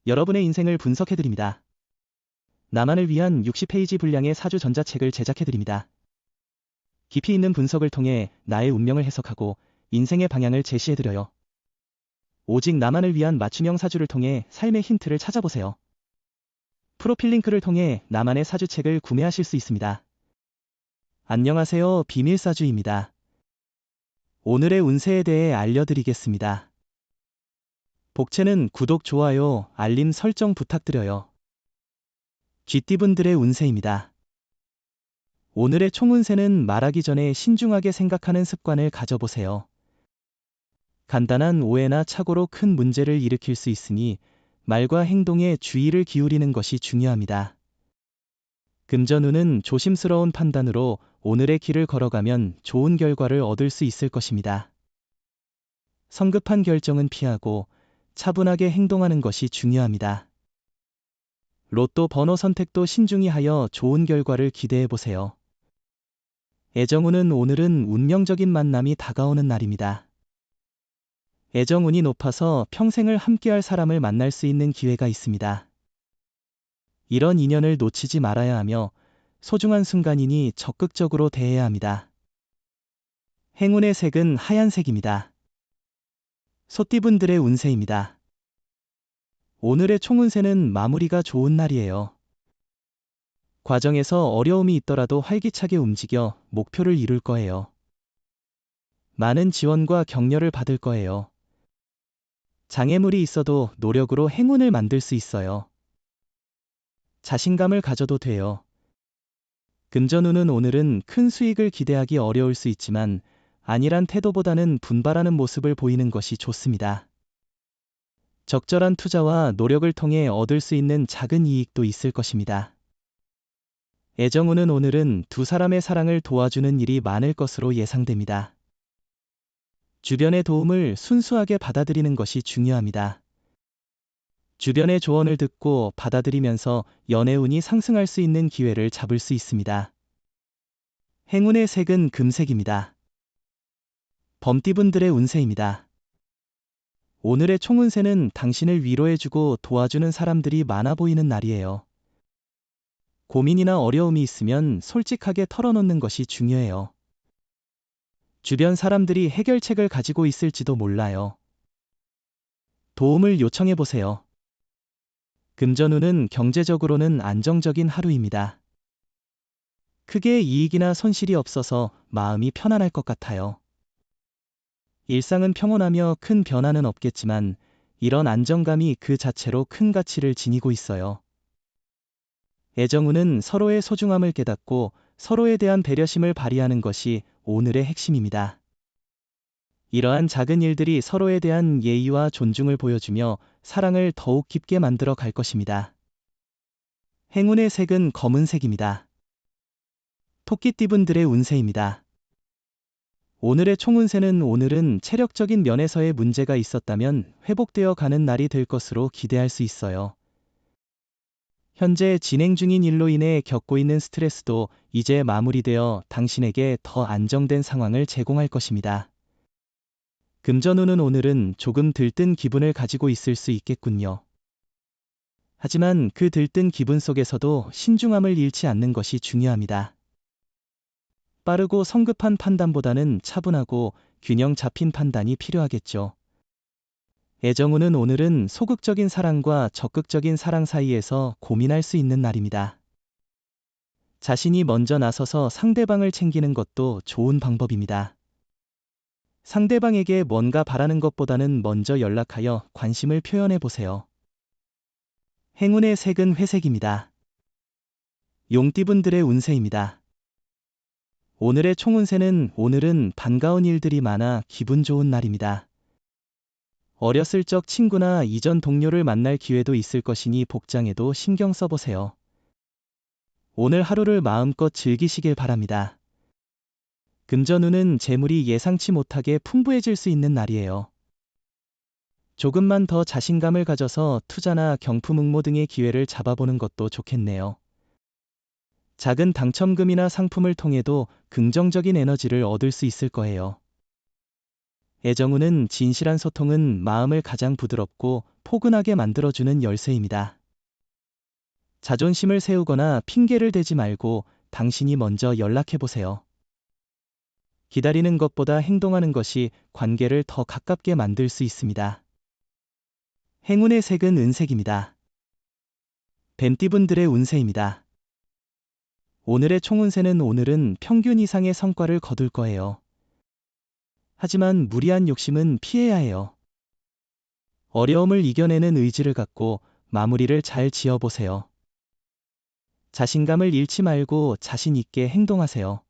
여러분의 인생을 분석해드립니다. 나만을 위한 60페이지 분량의 사주 전자책을 제작해드립니다. 깊이 있는 분석을 통해 나의 운명을 해석하고 인생의 방향을 제시해드려요. 오직 나만을 위한 맞춤형 사주를 통해 삶의 힌트를 찾아보세요. 프로필 링크를 통해 나만의 사주책을 구매하실 수 있습니다. 안녕하세요, 비밀사주입니다. 오늘의 운세에 대해 알려드리겠습니다. 복채는 구독, 좋아요, 알림 설정 부탁드려요. 쥐띠분들의 운세입니다. 오늘의 총운세는 말하기 전에 신중하게 생각하는 습관을 가져보세요. 간단한 오해나 착오로 큰 문제를 일으킬 수 있으니 말과 행동에 주의를 기울이는 것이 중요합니다. 금전운은 조심스러운 판단으로 오늘의 길을 걸어가면 좋은 결과를 얻을 수 있을 것입니다. 성급한 결정은 피하고 차분하게 행동하는 것이 중요합니다. 로또 번호 선택도 신중히 하여 좋은 결과를 기대해보세요. 애정운은 오늘은 운명적인 만남이 다가오는 날입니다. 애정운이 높아서 평생을 함께할 사람을 만날 수 있는 기회가 있습니다. 이런 인연을 놓치지 말아야 하며 소중한 순간이니 적극적으로 대해야 합니다. 행운의 색은 하얀색입니다. 소띠분들의 운세입니다. 오늘의 총운세는 마무리가 좋은 날이에요. 과정에서 어려움이 있더라도 활기차게 움직여 목표를 이룰 거예요. 많은 지원과 격려를 받을 거예요. 장애물이 있어도 노력으로 행운을 만들 수 있어요. 자신감을 가져도 돼요. 금전운은 오늘은 큰 수익을 기대하기 어려울 수 있지만 안일한 태도보다는 분발하는 모습을 보이는 것이 좋습니다. 적절한 투자와 노력을 통해 얻을 수 있는 작은 이익도 있을 것입니다. 애정운은 오늘은 두 사람의 사랑을 도와주는 일이 많을 것으로 예상됩니다. 주변의 도움을 순수하게 받아들이는 것이 중요합니다. 주변의 조언을 듣고 받아들이면서 연애운이 상승할 수 있는 기회를 잡을 수 있습니다. 행운의 색은 금색입니다. 범띠분들의 운세입니다. 오늘의 총운세는 당신을 위로해주고 도와주는 사람들이 많아 보이는 날이에요. 고민이나 어려움이 있으면 솔직하게 털어놓는 것이 중요해요. 주변 사람들이 해결책을 가지고 있을지도 몰라요. 도움을 요청해보세요. 금전운은 경제적으로는 안정적인 하루입니다. 크게 이익이나 손실이 없어서 마음이 편안할 것 같아요. 일상은 평온하며 큰 변화는 없겠지만 이런 안정감이 그 자체로 큰 가치를 지니고 있어요. 애정운은 서로의 소중함을 깨닫고 서로에 대한 배려심을 발휘하는 것이 오늘의 핵심입니다. 이러한 작은 일들이 서로에 대한 예의와 존중을 보여주며 사랑을 더욱 깊게 만들어 갈 것입니다. 행운의 색은 검은색입니다. 토끼띠분들의 운세입니다. 오늘의 총운세는 오늘은 체력적인 면에서의 문제가 있었다면 회복되어 가는 날이 될 것으로 기대할 수 있어요. 현재 진행 중인 일로 인해 겪고 있는 스트레스도 이제 마무리되어 당신에게 더 안정된 상황을 제공할 것입니다. 금전운은 오늘은 조금 들뜬 기분을 가지고 있을 수 있겠군요. 하지만 그 들뜬 기분 속에서도 신중함을 잃지 않는 것이 중요합니다. 빠르고 성급한 판단보다는 차분하고 균형 잡힌 판단이 필요하겠죠. 애정운은 오늘은 소극적인 사랑과 적극적인 사랑 사이에서 고민할 수 있는 날입니다. 자신이 먼저 나서서 상대방을 챙기는 것도 좋은 방법입니다. 상대방에게 뭔가 바라는 것보다는 먼저 연락하여 관심을 표현해 보세요. 행운의 색은 회색입니다. 용띠분들의 운세입니다. 오늘의 총운세는 오늘은 반가운 일들이 많아 기분 좋은 날입니다. 어렸을 적 친구나 이전 동료를 만날 기회도 있을 것이니 복장에도 신경 써보세요. 오늘 하루를 마음껏 즐기시길 바랍니다. 금전운은 재물이 예상치 못하게 풍부해질 수 있는 날이에요. 조금만 더 자신감을 가져서 투자나 경품 응모 등의 기회를 잡아보는 것도 좋겠네요. 작은 당첨금이나 상품을 통해도 긍정적인 에너지를 얻을 수 있을 거예요. 애정운은 진실한 소통은 마음을 가장 부드럽고 포근하게 만들어주는 열쇠입니다. 자존심을 세우거나 핑계를 대지 말고 당신이 먼저 연락해보세요. 기다리는 것보다 행동하는 것이 관계를 더 가깝게 만들 수 있습니다. 행운의 색은 은색입니다. 뱀띠분들의 운세입니다. 오늘의 총운세는 오늘은 평균 이상의 성과를 거둘 거예요. 하지만 무리한 욕심은 피해야 해요. 어려움을 이겨내는 의지를 갖고 마무리를 잘 지어보세요. 자신감을 잃지 말고 자신 있게 행동하세요.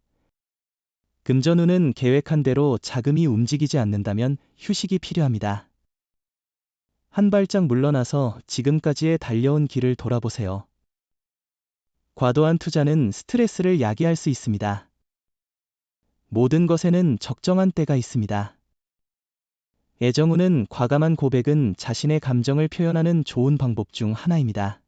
금전운은 계획한 대로 자금이 움직이지 않는다면 휴식이 필요합니다. 한 발짝 물러나서 지금까지의 달려온 길을 돌아보세요. 과도한 투자는 스트레스를 야기할 수 있습니다. 모든 것에는 적정한 때가 있습니다. 애정운은 과감한 고백은 자신의 감정을 표현하는 좋은 방법 중 하나입니다.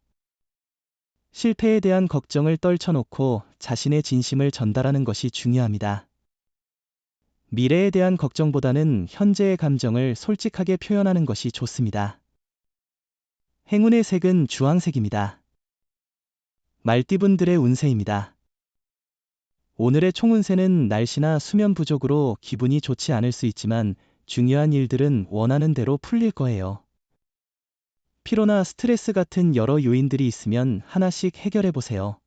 실패에 대한 걱정을 떨쳐놓고 자신의 진심을 전달하는 것이 중요합니다. 미래에 대한 걱정보다는 현재의 감정을 솔직하게 표현하는 것이 좋습니다. 행운의 색은 주황색입니다. 말띠분들의 운세입니다. 오늘의 총운세는 날씨나 수면 부족으로 기분이 좋지 않을 수 있지만 중요한 일들은 원하는 대로 풀릴 거예요. 피로나 스트레스 같은 여러 요인들이 있으면 하나씩 해결해 보세요.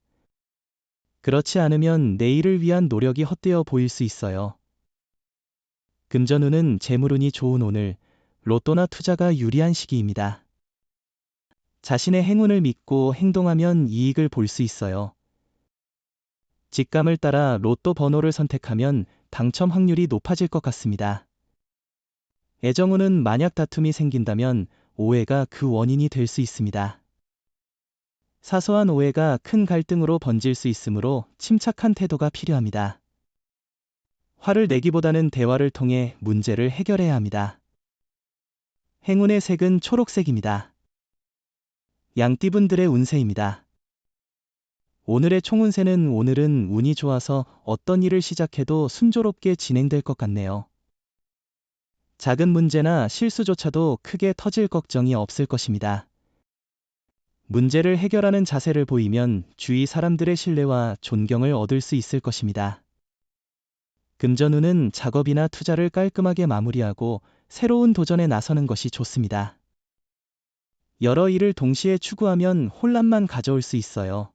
그렇지 않으면 내일을 위한 노력이 헛되어 보일 수 있어요. 금전운은 재물운이 좋은 오늘, 로또나 투자가 유리한 시기입니다. 자신의 행운을 믿고 행동하면 이익을 볼 수 있어요. 직감을 따라 로또 번호를 선택하면 당첨 확률이 높아질 것 같습니다. 애정운은 만약 다툼이 생긴다면 오해가 그 원인이 될 수 있습니다. 사소한 오해가 큰 갈등으로 번질 수 있으므로 침착한 태도가 필요합니다. 화를 내기보다는 대화를 통해 문제를 해결해야 합니다. 행운의 색은 초록색입니다. 양띠분들의 운세입니다. 오늘의 총운세는 오늘은 운이 좋아서 어떤 일을 시작해도 순조롭게 진행될 것 같네요. 작은 문제나 실수조차도 크게 터질 걱정이 없을 것입니다. 문제를 해결하는 자세를 보이면 주위 사람들의 신뢰와 존경을 얻을 수 있을 것입니다. 금전운은 작업이나 투자를 깔끔하게 마무리하고 새로운 도전에 나서는 것이 좋습니다. 여러 일을 동시에 추구하면 혼란만 가져올 수 있어요.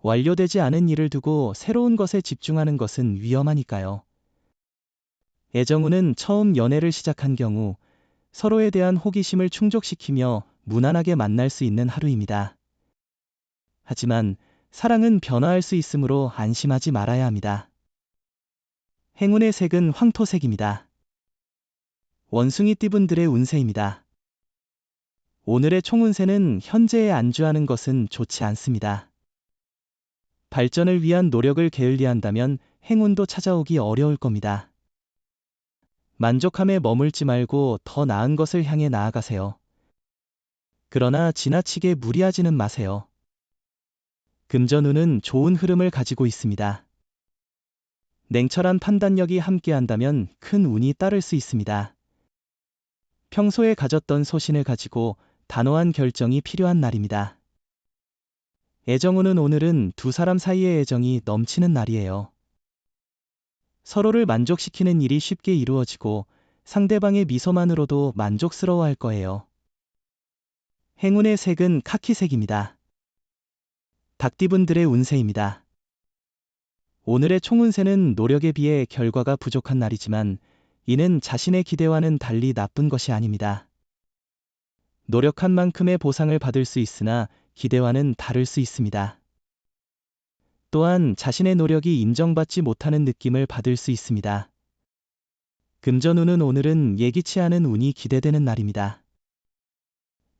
완료되지 않은 일을 두고 새로운 것에 집중하는 것은 위험하니까요. 애정운은 처음 연애를 시작한 경우 서로에 대한 호기심을 충족시키며 무난하게 만날 수 있는 하루입니다. 하지만 사랑은 변화할 수 있으므로 안심하지 말아야 합니다. 행운의 색은 황토색입니다. 원숭이띠분들의 운세입니다. 오늘의 총운세는 현재에 안주하는 것은 좋지 않습니다. 발전을 위한 노력을 게을리한다면 행운도 찾아오기 어려울 겁니다. 만족함에 머물지 말고 더 나은 것을 향해 나아가세요. 그러나 지나치게 무리하지는 마세요. 금전운은 좋은 흐름을 가지고 있습니다. 냉철한 판단력이 함께한다면 큰 운이 따를 수 있습니다. 평소에 가졌던 소신을 가지고 단호한 결정이 필요한 날입니다. 애정운은 오늘은 두 사람 사이의 애정이 넘치는 날이에요. 서로를 만족시키는 일이 쉽게 이루어지고 상대방의 미소만으로도 만족스러워할 거예요. 행운의 색은 카키색입니다. 닭띠분들의 운세입니다. 오늘의 총운세는 노력에 비해 결과가 부족한 날이지만 이는 자신의 기대와는 달리 나쁜 것이 아닙니다. 노력한 만큼의 보상을 받을 수 있으나 기대와는 다를 수 있습니다. 또한 자신의 노력이 인정받지 못하는 느낌을 받을 수 있습니다. 금전운은 오늘은 예기치 않은 운이 기대되는 날입니다.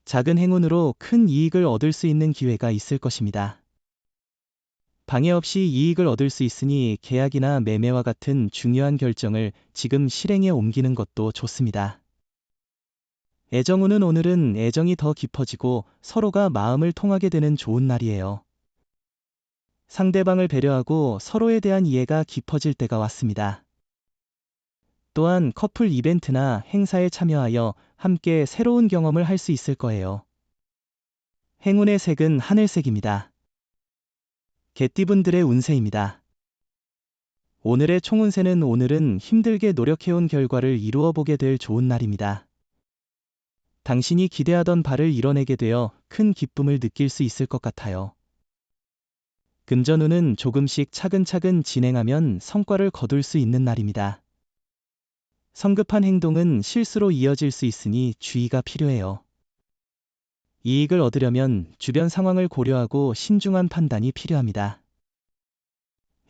작은 행운으로 큰 이익을 얻을 수 있는 기회가 있을 것입니다. 방해 없이 이익을 얻을 수 있으니 계약이나 매매와 같은 중요한 결정을 지금 실행에 옮기는 것도 좋습니다. 애정운은 오늘은 애정이 더 깊어지고 서로가 마음을 통하게 되는 좋은 날이에요. 상대방을 배려하고 서로에 대한 이해가 깊어질 때가 왔습니다. 또한 커플 이벤트나 행사에 참여하여 함께 새로운 경험을 할 수 있을 거예요. 행운의 색은 하늘색입니다. 개띠분들의 운세입니다. 오늘의 총운세는 오늘은 힘들게 노력해온 결과를 이루어 보게 될 좋은 날입니다. 당신이 기대하던 바를 이뤄내게 되어 큰 기쁨을 느낄 수 있을 것 같아요. 금전운은 조금씩 차근차근 진행하면 성과를 거둘 수 있는 날입니다. 성급한 행동은 실수로 이어질 수 있으니 주의가 필요해요. 이익을 얻으려면 주변 상황을 고려하고 신중한 판단이 필요합니다.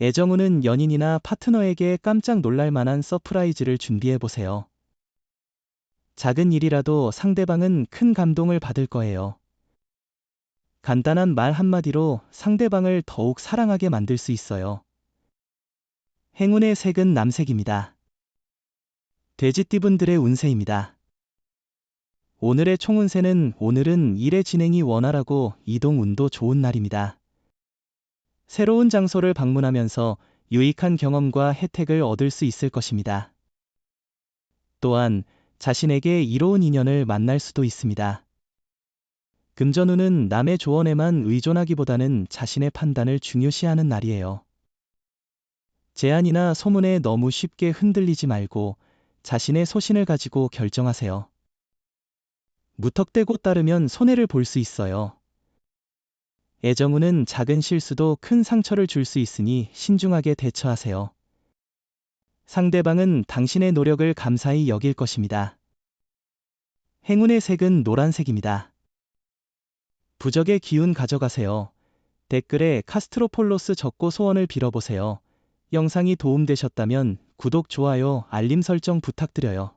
애정운은 연인이나 파트너에게 깜짝 놀랄 만한 서프라이즈를 준비해 보세요. 작은 일이라도 상대방은 큰 감동을 받을 거예요. 간단한 말 한마디로 상대방을 더욱 사랑하게 만들 수 있어요. 행운의 색은 남색입니다. 돼지띠분들의 운세입니다. 오늘의 총운세는 오늘은 일의 진행이 원활하고 이동 운도 좋은 날입니다. 새로운 장소를 방문하면서 유익한 경험과 혜택을 얻을 수 있을 것입니다. 또한 자신에게 이로운 인연을 만날 수도 있습니다. 금전운은 남의 조언에만 의존하기보다는 자신의 판단을 중요시하는 날이에요. 제안이나 소문에 너무 쉽게 흔들리지 말고 자신의 소신을 가지고 결정하세요. 무턱대고 따르면 손해를 볼 수 있어요. 애정운은 작은 실수도 큰 상처를 줄 수 있으니 신중하게 대처하세요. 상대방은 당신의 노력을 감사히 여길 것입니다. 행운의 색은 노란색입니다. 부적의 기운 가져가세요. 댓글에 카스트로폴로스 적고 소원을 빌어보세요. 영상이 도움되셨다면 구독, 좋아요, 알림 설정 부탁드려요.